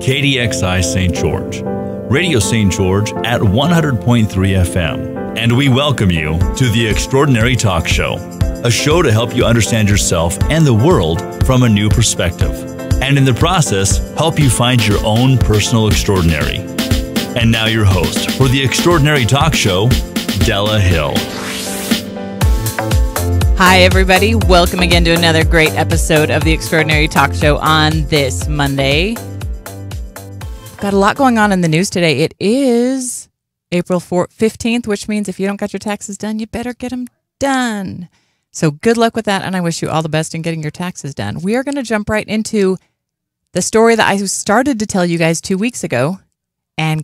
KDXI St. George, Radio St. George at 100.3 FM. And we welcome you to The Extraordinary Talk Show, a show to help you understand yourself and the world from a new perspective, and in the process, help you find your own personal extraordinary. And now your host for The Extraordinary Talk Show, Della Hill. Hi, everybody. Welcome again to another great episode of The Extraordinary Talk Show on this Monday. Got a lot going on in the news today. It is April 15th, which means if you don't got your taxes done, you better get them done. So good luck with that, and I wish you all the best in getting your taxes done. We are going to jump right into the story that I started to tell you guys 2 weeks ago, and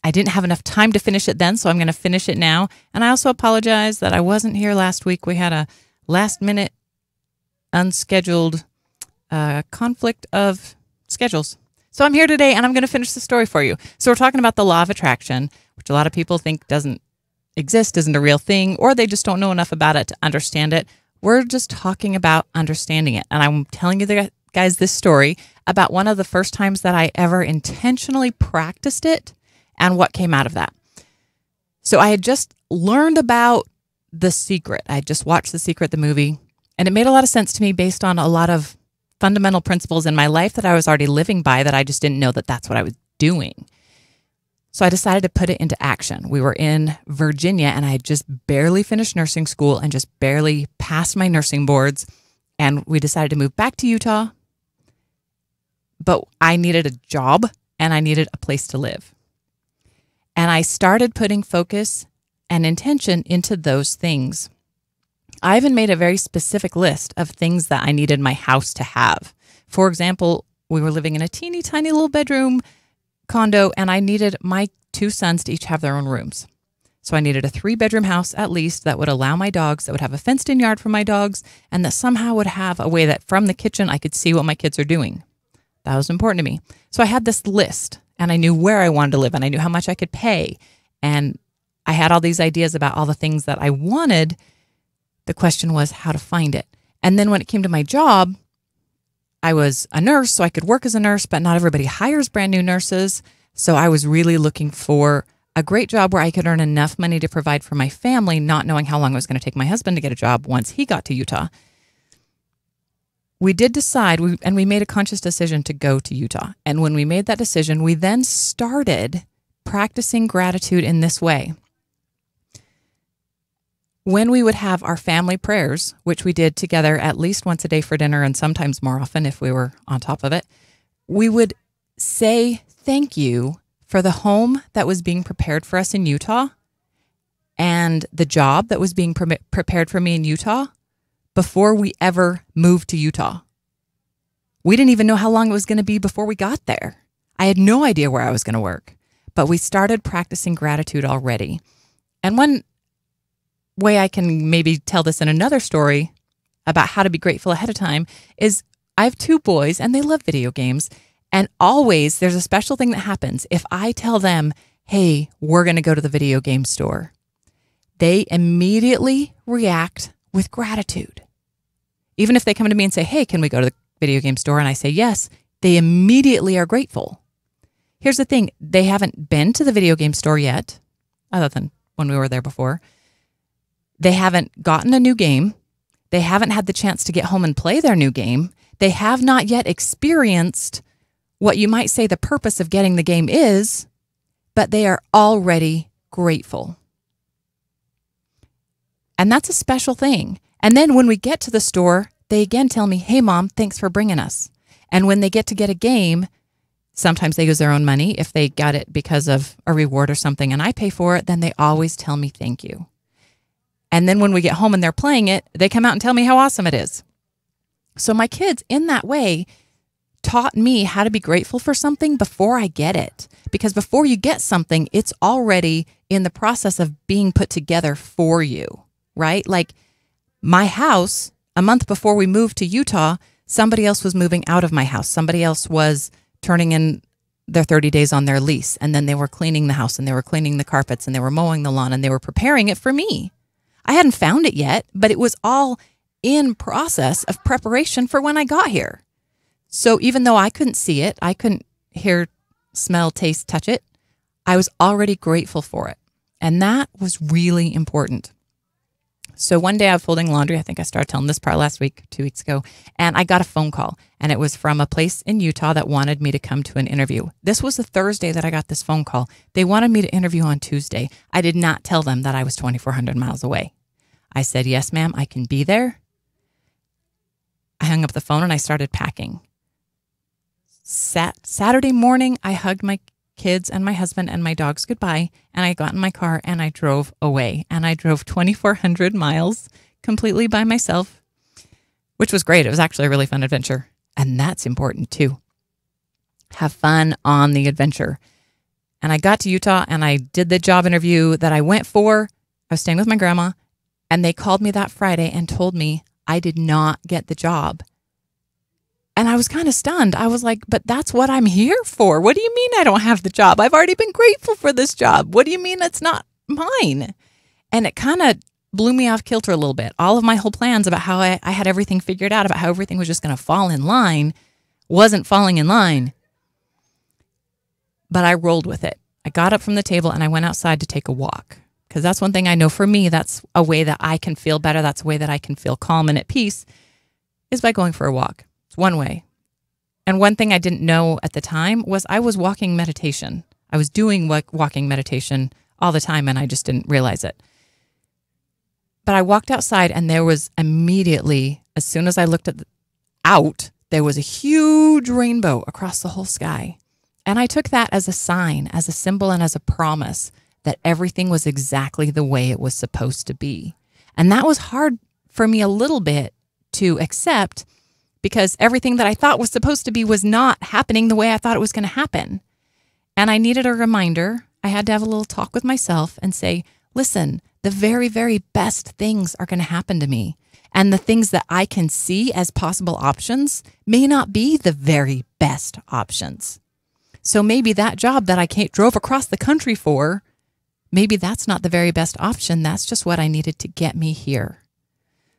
I didn't have enough time to finish it then, so I'm going to finish it now. And I also apologize that I wasn't here last week. We had a last-minute, unscheduled conflict of schedules. So I'm here today, and I'm going to finish the story for you. So we're talking about the law of attraction, which a lot of people think doesn't exist, isn't a real thing, or they just don't know enough about it to understand it. We're just talking about understanding it. And I'm telling you guys this story about one of the first times that I ever intentionally practiced it and what came out of that. So I had just learned about The Secret. I just watched The Secret, the movie, and it made a lot of sense to me based on a lot of fundamental principles in my life that I was already living by that I just didn't know that that's what I was doing. So I decided to put it into action. We were in Virginia, and I had just barely finished nursing school and just barely passed my nursing boards, and we decided to move back to Utah, but I needed a job, and I needed a place to live. And I started putting focus and intention into those things. I even made a very specific list of things that I needed my house to have. For example, we were living in a teeny tiny little bedroom condo, and I needed my two sons to each have their own rooms. So I needed a 3-bedroom house at least that would allow my dogs, that would have a fenced-in yard for my dogs, and that somehow would have a way that from the kitchen I could see what my kids are doing. That was important to me. So I had this list, and I knew where I wanted to live, and I knew how much I could pay, and I had all these ideas about all the things that I wanted. The question was how to find it. And then when it came to my job, I was a nurse, so I could work as a nurse, but not everybody hires brand new nurses. So I was really looking for a great job where I could earn enough money to provide for my family, not knowing how long it was going to take my husband to get a job once he got to Utah. We did decide, and we made a conscious decision to go to Utah. And when we made that decision, we then started practicing gratitude in this way. When we would have our family prayers, which we did together at least once a day for dinner and sometimes more often if we were on top of it, we would say thank you for the home that was being prepared for us in Utah and the job that was being prepared for me in Utah before we ever moved to Utah. We didn't even know how long it was going to be before we got there. I had no idea where I was going to work, but we started practicing gratitude already. And one way I can maybe tell this in another story about how to be grateful ahead of time is I have 2 boys and they love video games. And always there's a special thing that happens. If I tell them, hey, we're going to go to the video game store, they immediately react with gratitude. Even if they come to me and say, hey, can we go to the video game store? And I say, yes, they immediately are grateful. Here's the thing. They haven't been to the video game store yet, other than when we were there before. They haven't gotten a new game. They haven't had the chance to get home and play their new game. They have not yet experienced what you might say the purpose of getting the game is, but they are already grateful. And that's a special thing. And then when we get to the store, they again tell me, hey, Mom, thanks for bringing us. And when they get to get a game, sometimes they use their own money. If they got it because of a reward or something and I pay for it, then they always tell me thank you. And then when we get home and they're playing it, they come out and tell me how awesome it is. So my kids, in that way, taught me how to be grateful for something before I get it. Because before you get something, it's already in the process of being put together for you, right? Like my house, a month before we moved to Utah, somebody else was moving out of my house. Somebody else was turning in their 30 days on their lease. And then they were cleaning the house and they were cleaning the carpets and they were mowing the lawn and they were preparing it for me. I hadn't found it yet, but it was all in process of preparation for when I got here. So even though I couldn't see it, I couldn't hear smell, taste, touch it, I was already grateful for it. And that was really important. So one day I was folding laundry. I think I started telling this part last week, 2 weeks ago, and I got a phone call, and it was from a place in Utah that wanted me to come to an interview. This was the Thursday that I got this phone call. They wanted me to interview on Tuesday. I did not tell them that I was 2,400 miles away. I said, yes, ma'am, I can be there. I hung up the phone and I started packing. Saturday morning, I hugged my kids and my husband and my dogs goodbye, and I got in my car and I drove away. And I drove 2,400 miles completely by myself, which was great. It was actually a really fun adventure. And that's important too. Have fun on the adventure. And I got to Utah and I did the job interview that I went for. I was staying with my grandma, and they called me that Friday and told me I did not get the job. And I was kind of stunned. I was like, but that's what I'm here for. What do you mean I don't have the job? I've already been grateful for this job. What do you mean it's not mine? And it kind of blew me off kilter a little bit. All of my whole plans about how I had everything figured out, about how everything was just going to fall in line, wasn't falling in line. But I rolled with it. I got up from the table and I went outside to take a walk. Because that's one thing I know for me, that's a way that I can feel better. That's a way that I can feel calm and at peace, is by going for a walk. One way. And one thing I didn't know at the time was I was walking meditation. I was doing walking meditation all the time, and I just didn't realize it. But I walked outside, and there was immediately, as soon as I looked out, there was a huge rainbow across the whole sky. And I took that as a sign, as a symbol, and as a promise that everything was exactly the way it was supposed to be. And that was hard for me a little bit to accept, because everything that I thought was supposed to be was not happening the way I thought it was going to happen. And I needed a reminder. I had to have a little talk with myself and say, listen, the very, very best things are going to happen to me. And the things that I can see as possible options may not be the very best options. So maybe that job that I drove across the country for, maybe that's not the very best option. That's just what I needed to get me here.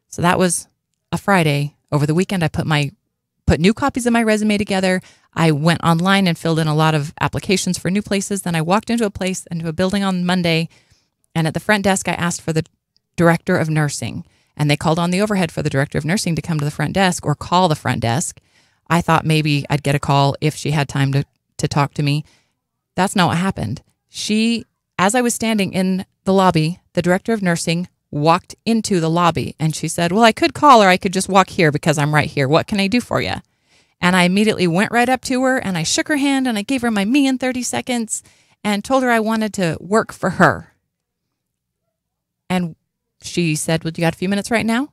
So that was a Friday. Over the weekend, I put new copies of my resume together. I went online and filled in a lot of applications for new places. Then I walked into a building on Monday, and at the front desk, I asked for the director of nursing. And they called on the overhead for the director of nursing to come to the front desk or call the front desk. I thought maybe I'd get a call if she had time to talk to me. That's not what happened. As I was standing in the lobby, the director of nursing walked into the lobby and she said, well, I could call or I could just walk here because I'm right here. What can I do for you? And I immediately went right up to her and I shook her hand and I gave her my me in 30 seconds and told her I wanted to work for her. And she said, well, you got a few minutes right now?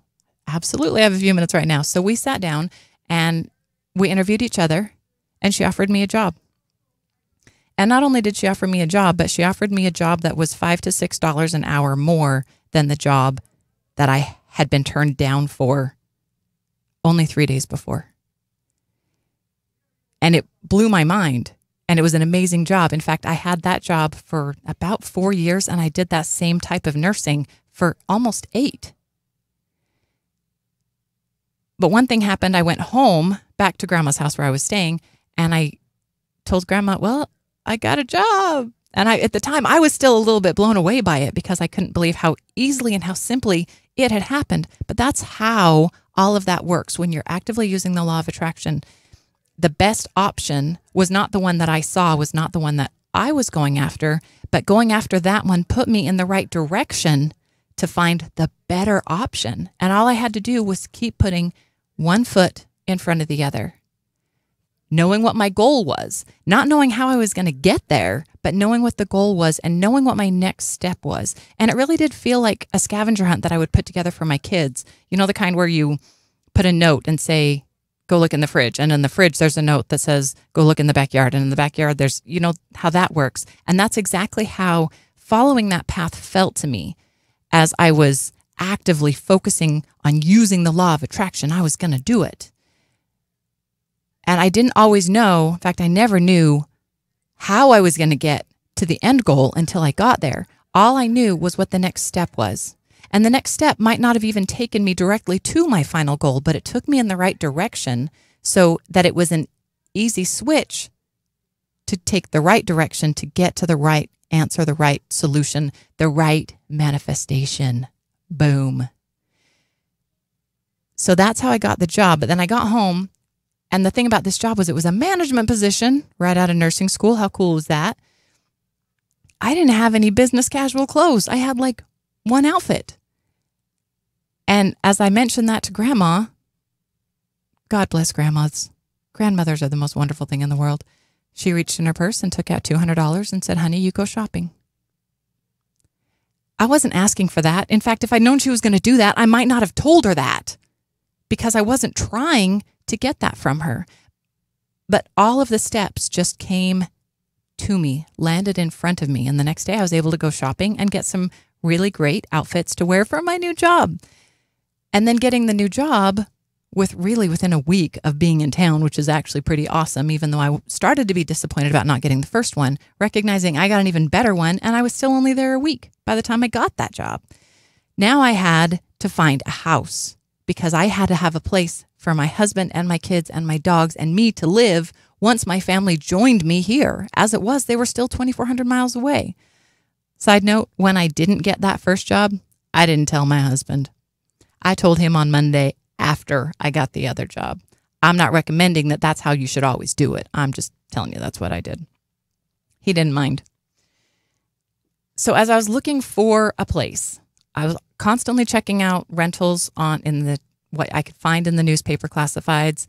Absolutely, I have a few minutes right now. So we sat down and we interviewed each other and she offered me a job. And not only did she offer me a job, but she offered me a job that was $5 to $6 an hour more than the job that I had been turned down for only 3 days before. And it blew my mind. And it was an amazing job. In fact, I had that job for about 4 years, and I did that same type of nursing for almost 8. But one thing happened. I went home back to Grandma's house where I was staying, and I told Grandma, well, I got a job. And at the time, I was still a little bit blown away by it because I couldn't believe how easily and how simply it had happened. But that's how all of that works when you're actively using the law of attraction. The best option was not the one that I saw, was not the one that I was going after, but going after that one put me in the right direction to find the better option. And all I had to do was keep putting one foot in front of the other. Knowing what my goal was, not knowing how I was going to get there, but knowing what the goal was and knowing what my next step was. And it really did feel like a scavenger hunt that I would put together for my kids. You know, the kind where you put a note and say, go look in the fridge. And in the fridge, there's a note that says, go look in the backyard. And in the backyard, there's, you know, how that works. And that's exactly how following that path felt to me as I was actively focusing on using the law of attraction. I was going to do it. And I didn't always know, in fact, I never knew how I was going to get to the end goal until I got there. All I knew was what the next step was. And the next step might not have even taken me directly to my final goal, but it took me in the right direction so that it was an easy switch to to take the right direction to get to the right answer, the right solution, the right manifestation. Boom. So that's how I got the job. But then I got home, and the thing about this job was it was a management position right out of nursing school. How cool was that? I didn't have any business casual clothes. I had like one outfit. And as I mentioned that to Grandma, God bless grandmas. Grandmothers are the most wonderful thing in the world. She reached in her purse and took out $200 and said, honey, you go shopping. I wasn't asking for that. In fact, if I'd known she was going to do that, I might not have told her that because I wasn't trying to get that from her. But all of the steps just came to me, landed in front of me. And the next day I was able to go shopping and get some really great outfits to wear for my new job. And then getting the new job within a week of being in town, which is actually pretty awesome, even though I started to be disappointed about not getting the first one, recognizing I got an even better one, and I was still only there a week by the time I got that job. Now I had to find a house because I had to have a place for my husband and my kids and my dogs and me to live once my family joined me here. As it was, they were still 2,400 miles away. Side note, when I didn't get that first job, I didn't tell my husband. I told him on Monday after I got the other job. I'm not recommending that that's how you should always do it. I'm just telling you that's what I did. He didn't mind. So as I was looking for a place, I was constantly checking out rentals in what I could find in the newspaper classifieds.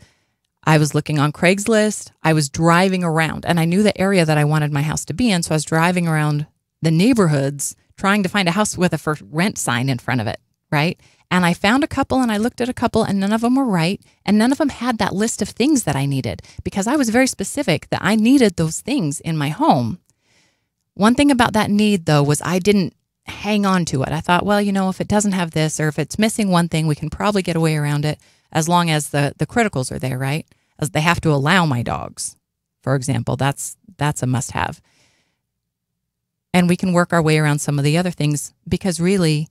I was looking on Craigslist. I was driving around, and I knew the area that I wanted my house to be in. So I was driving around the neighborhoods trying to find a house with a for rent sign in front of it, right? And I found a couple, and I looked at a couple, and none of them were right. And none of them had that list of things that I needed because I was very specific that I needed those things in my home. One thing about that need, though, was I didn't hang on to it. I thought, well, if it doesn't have this or if it's missing one thing, we can probably get away around it as long as the criticals are there, right? As they have to allow my dogs, for example. That's a must-have. And we can work our way around some of the other things because really,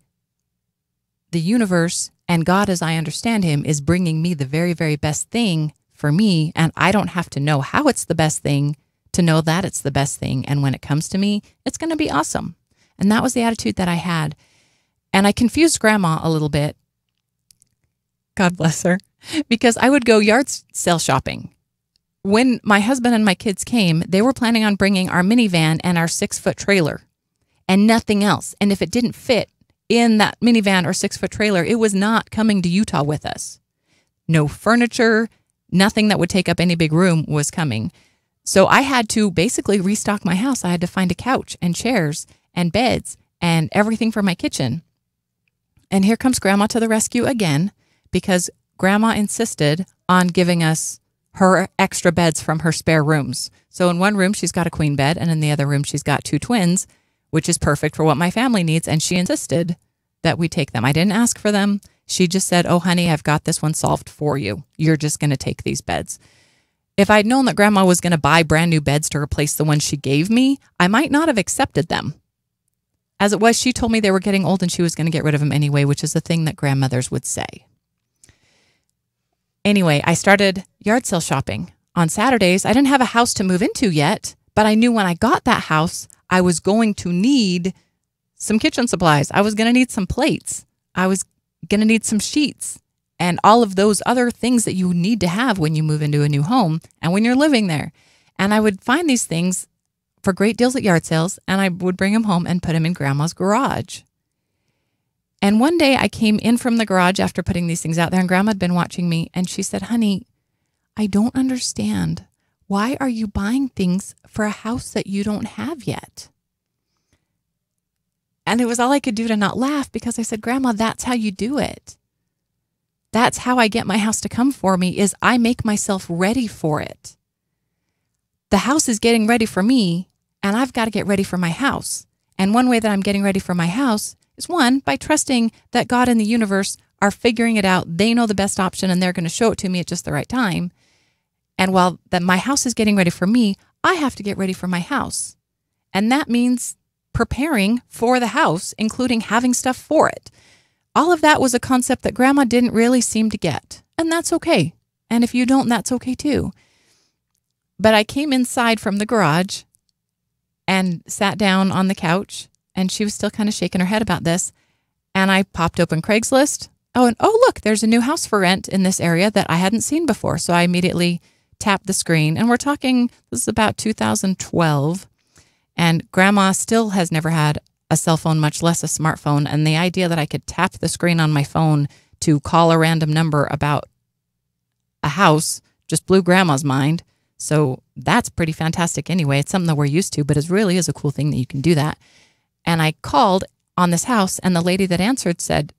the universe and God, as I understand him, is bringing me the very, very best thing for me. And I don't have to know how it's the best thing to know that it's the best thing. And when it comes to me, it's going to be awesome. And that was the attitude that I had. And I confused Grandma a little bit. God bless her. Because I would go yard sale shopping. When my husband and my kids came, they were planning on bringing our minivan and our 6-foot trailer and nothing else. And if it didn't fit in that minivan or 6-foot trailer, it was not coming to Utah with us. No furniture, nothing that would take up any big room was coming. So I had to basically restock my house. I had to find a couch and chairs and beds and everything for my kitchen. And here comes Grandma to the rescue again because Grandma insisted on giving us her extra beds from her spare rooms. So in one room, she's got a queen bed, and in the other room, she's got 2 twins, which is perfect for what my family needs. And she insisted that we take them. I didn't ask for them. She just said, oh, honey, I've got this one solved for you. You're just going to take these beds. If I'd known that Grandma was going to buy brand new beds to replace the ones she gave me, I might not have accepted them. As it was, she told me they were getting old and she was going to get rid of them anyway, which is the thing that grandmothers would say. Anyway, I started yard sale shopping. On Saturdays, I didn't have a house to move into yet, but I knew when I got that house, I was going to need some kitchen supplies. I was going to need some plates. I was going to need some sheets and all of those other things that you need to have when you move into a new home and when you're living there. And I would find these things for great deals at yard sales, and I would bring them home and put them in Grandma's garage. And one day I came in from the garage after putting these things out there, and Grandma had been watching me, and she said, honey, I don't understand. Why are you buying things for a house that you don't have yet? And it was all I could do to not laugh because I said, Grandma, that's how you do it. That's how I get my house to come for me, is I make myself ready for it. The house is getting ready for me, and I've got to get ready for my house. And one way that I'm getting ready for my house is, one, by trusting that God and the universe are figuring it out. They know the best option, and they're going to show it to me at just the right time. And while that my house is getting ready for me, I have to get ready for my house. And that means preparing for the house, including having stuff for it. All of that was a concept that Grandma didn't really seem to get. And that's okay. And if you don't, that's okay too. But I came inside from the garage and sat down on the couch, and she was still kind of shaking her head about this. And I popped open Craigslist. Oh, look, there's a new house for rent in this area that I hadn't seen before. So I immediately tapped the screen. And we're talking, this is about 2012. And Grandma still has never had a cell phone, much less a smartphone. And the idea that I could tap the screen on my phone to call a random number about a house just blew Grandma's mind. So that's pretty fantastic anyway. It's something that we're used to, but it really is a cool thing that you can do that. And I called on this house, and the lady that answered said,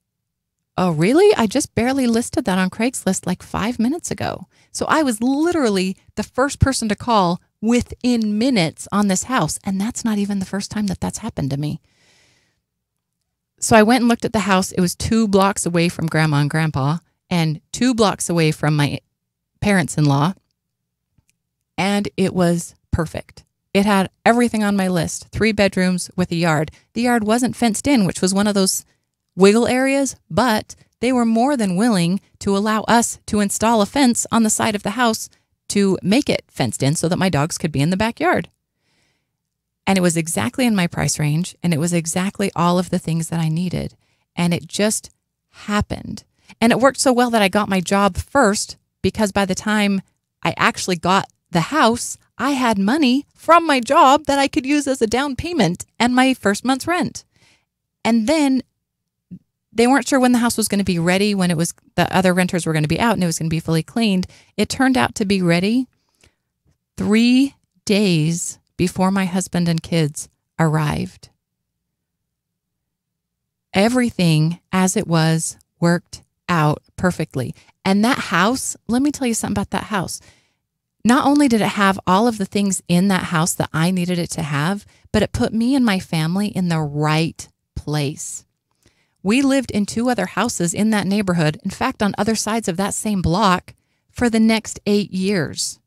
"Oh, really? I just barely listed that on Craigslist like 5 minutes ago." So I was literally the first person to call within minutes on this house. And that's not even the first time that that's happened to me. So I went and looked at the house. It was 2 blocks away from Grandma and Grandpa and 2 blocks away from my parents-in-law. And it was perfect. It had everything on my list. 3 bedrooms with a yard. The yard wasn't fenced in, which was one of those wiggle areas, but they were more than willing to allow us to install a fence on the side of the house to make it fenced in so that my dogs could be in the backyard. And it was exactly in my price range, and it was exactly all of the things that I needed. And it just happened. And it worked so well that I got my job first, because by the time I actually got the house, I had money from my job that I could use as a down payment and my first month's rent. And then they weren't sure when the house was going to be ready, when it was the other renters were going to be out and it was going to be fully cleaned. It turned out to be ready 3 days before my husband and kids arrived. Everything as it was worked out perfectly. And that house, let me tell you something about that house. Not only did it have all of the things in that house that I needed it to have, but it put me and my family in the right place. We lived in 2 other houses in that neighborhood, in fact, on other sides of that same block, for the next 8 years.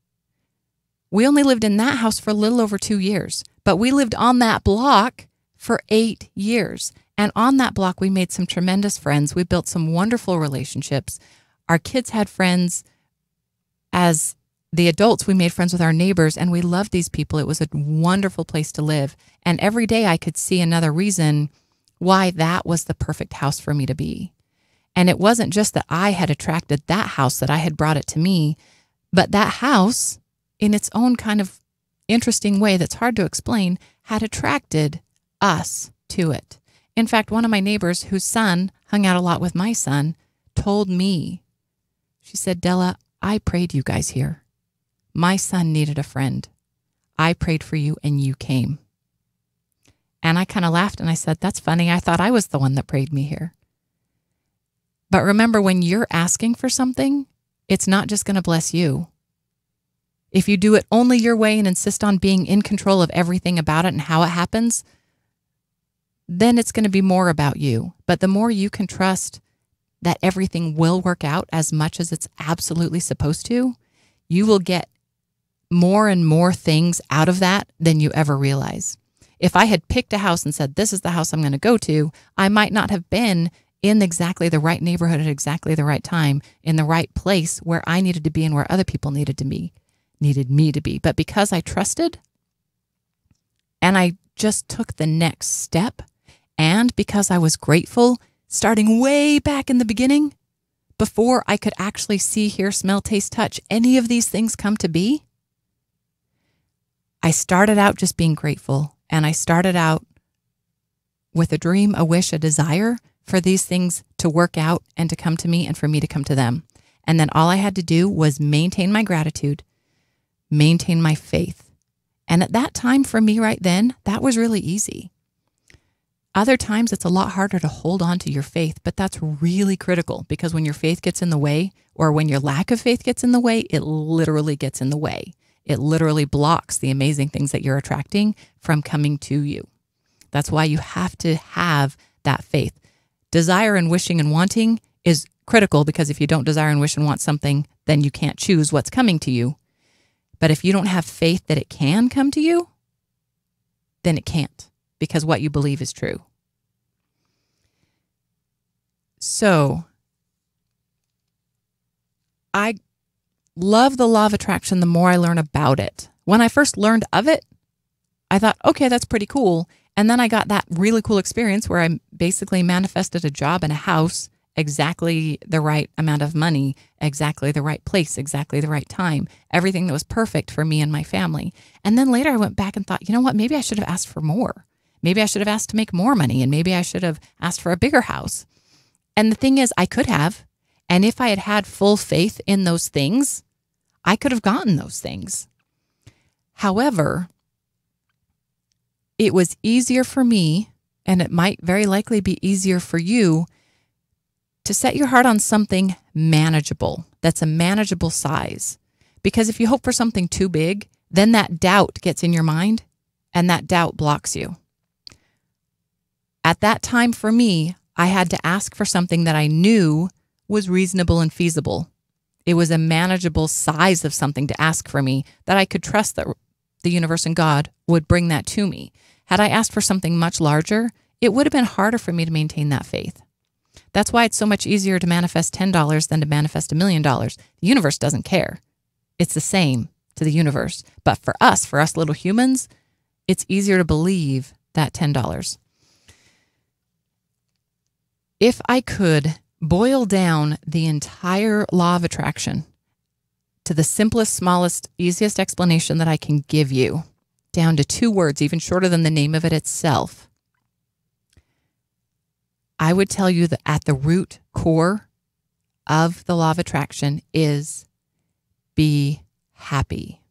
We only lived in that house for a little over 2 years, but we lived on that block for 8 years. And on that block, we made some tremendous friends. We built some wonderful relationships. Our kids had friends. As the adults, we made friends with our neighbors, and we loved these people. It was a wonderful place to live. And every day I could see another reason why that was the perfect house for me to be. And it wasn't just that I had attracted that house, that I had brought it to me, but that house, in its own kind of interesting way that's hard to explain, had attracted us to it. In fact, one of my neighbors, whose son hung out a lot with my son, told me, she said, "Della, I prayed you guys here. My son needed a friend. I prayed for you and you came." And I kind of laughed and I said, "That's funny. I thought I was the one that prayed me here." But remember, when you're asking for something, it's not just going to bless you. If you do it only your way and insist on being in control of everything about it and how it happens, then it's going to be more about you. But the more you can trust that everything will work out as much as it's absolutely supposed to, you will get more and more things out of that than you ever realize. If I had picked a house and said, "This is the house I'm going to go to," I might not have been in exactly the right neighborhood at exactly the right time, in the right place where I needed to be and where other people needed me to be. But because I trusted and I just took the next step, and because I was grateful, starting way back in the beginning, before I could actually see, hear, smell, taste, touch any of these things come to be, I started out just being grateful. And I started out with a dream, a wish, a desire for these things to work out and to come to me and for me to come to them. And then all I had to do was maintain my gratitude, maintain my faith. And at that time, for me right then, that was really easy. Other times it's a lot harder to hold on to your faith, but that's really critical, because when your faith gets in the way, or when your lack of faith gets in the way, it literally gets in the way. It literally blocks the amazing things that you're attracting from coming to you. That's why you have to have that faith. Desire and wishing and wanting is critical, because if you don't desire and wish and want something, then you can't choose what's coming to you. But if you don't have faith that it can come to you, then it can't, because what you believe is true. So I love the law of attraction the more I learn about it. When I first learned of it, I thought, okay, that's pretty cool. And then I got that really cool experience where I basically manifested a job and a house, exactly the right amount of money, exactly the right place, exactly the right time, everything that was perfect for me and my family. And then later I went back and thought, you know what, maybe I should have asked for more. Maybe I should have asked to make more money, and maybe I should have asked for a bigger house. And the thing is, I could have. And if I had had full faith in those things, I could have gotten those things. However, it was easier for me, and it might very likely be easier for you, to set your heart on something manageable, that's a manageable size. Because if you hope for something too big, then that doubt gets in your mind, and that doubt blocks you. At that time for me, I had to ask for something that I knew was reasonable and feasible. It was a manageable size of something to ask for me that I could trust that the universe and God would bring that to me. Had I asked for something much larger, it would have been harder for me to maintain that faith. That's why it's so much easier to manifest $10 than to manifest $1 million. The universe doesn't care. It's the same to the universe. But for us little humans, it's easier to believe that $10. If I could boil down the entire law of attraction to the simplest, smallest, easiest explanation that I can give you, down to 2 words, even shorter than the name of it itself, I would tell you that at the root core of the law of attraction is be happy.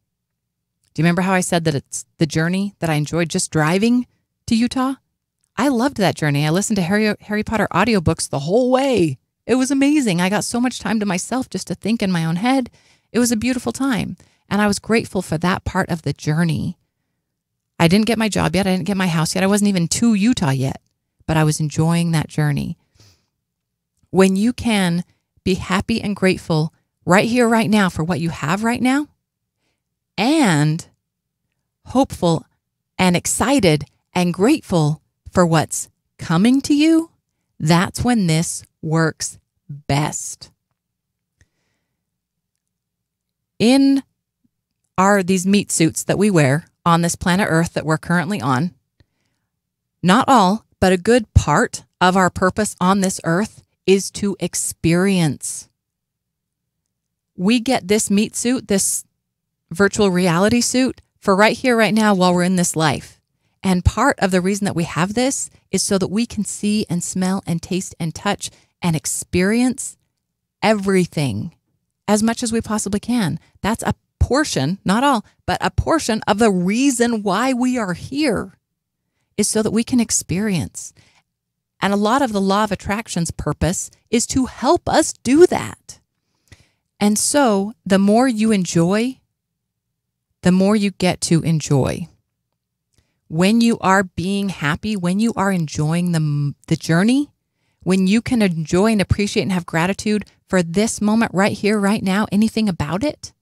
Do you remember how I said that it's the journey that I enjoyed just driving to Utah? I loved that journey. I listened to Harry Potter audiobooks the whole way. It was amazing. I got so much time to myself just to think in my own head. It was a beautiful time. And I was grateful for that part of the journey. I didn't get my job yet. I didn't get my house yet. I wasn't even to Utah yet, but I was enjoying that journey. When you can be happy and grateful right here, right now for what you have right now, and hopeful and excited and grateful for what's coming to you, that's when this works best. In these meat suits that we wear on this planet Earth that we're currently on, not all, but a good part of our purpose on this earth is to experience. We get this meat suit, this virtual reality suit, for right here, right now, while we're in this life. And part of the reason that we have this is so that we can see and smell and taste and touch and experience everything as much as we possibly can. That's a portion, not all, but a portion of the reason why we are here, is so that we can experience. And a lot of the law of attraction's purpose is to help us do that. And so the more you enjoy, the more you get to enjoy. When you are being happy, when you are enjoying the journey, when you can enjoy and appreciate and have gratitude for this moment right here, right now, anything about it,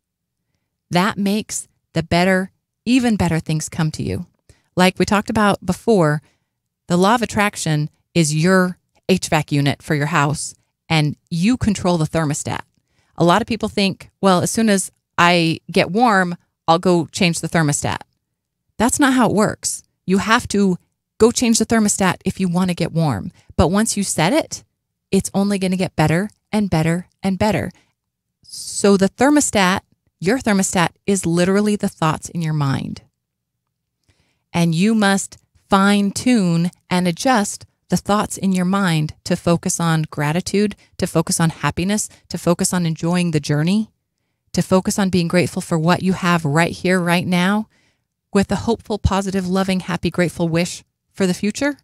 that makes the better, even better things come to you. Like we talked about before, the law of attraction is your HVAC unit for your house, and you control the thermostat. A lot of people think, well, as soon as I get warm, I'll go change the thermostat. That's not how it works. You have to go change the thermostat if you want to get warm. But once you set it, it's only going to get better and better and better. So the thermostat, your thermostat, is literally the thoughts in your mind. And you must fine-tune and adjust the thoughts in your mind to focus on gratitude, to focus on happiness, to focus on enjoying the journey, to focus on being grateful for what you have right here, right now, with a hopeful, positive, loving, happy, grateful wish for the future.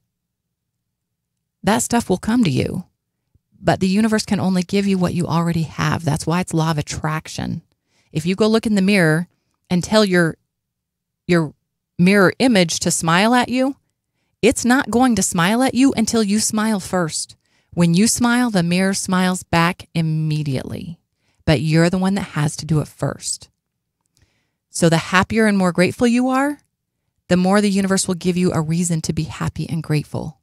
That stuff will come to you. But the universe can only give you what you already have. That's why it's law of attraction. If you go look in the mirror and tell your mirror image to smile at you, it's not going to smile at you until you smile first. When you smile, the mirror smiles back immediately. But you're the one that has to do it first. So the happier and more grateful you are, the more the universe will give you a reason to be happy and grateful.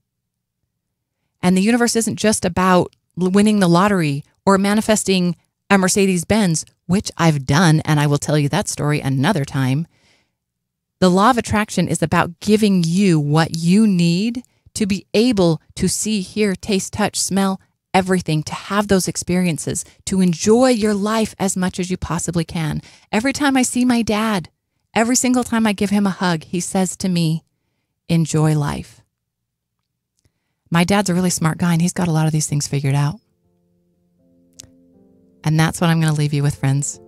And the universe isn't just about winning the lottery or manifesting a Mercedes-Benz, which I've done, and I will tell you that story another time. The law of attraction is about giving you what you need to be able to see, hear, taste, touch, smell, everything, to have those experiences, to enjoy your life as much as you possibly can. Every time I see my dad, every single time I give him a hug, he says to me, enjoy life. My dad's a really smart guy, and he's got a lot of these things figured out. And that's what I'm going to leave you with, friends.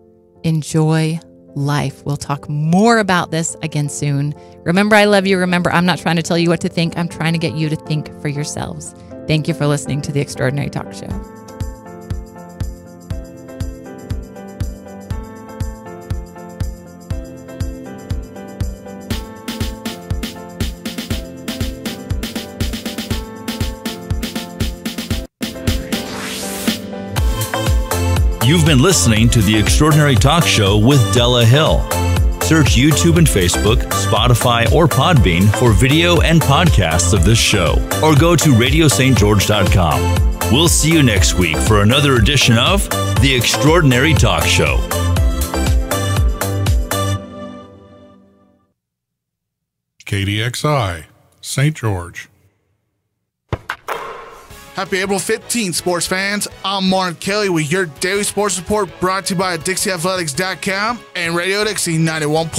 Enjoy life. We'll talk more about this again soon. Remember, I love you. Remember, I'm not trying to tell you what to think. I'm trying to get you to think for yourselves. Thank you for listening to The Extraordinary Talk Show. You've been listening to The Extraordinary Talk Show with Della Hill. Search YouTube and Facebook, Spotify, or Podbean for video and podcasts of this show, or go to radiostgeorge.com. We'll see you next week for another edition of The Extraordinary Talk Show. KDXI, St. George. Happy April 15th, sports fans. I'm Martin Kelly with your daily sports report brought to you by DixieAthletics.com and Radio Dixie 91.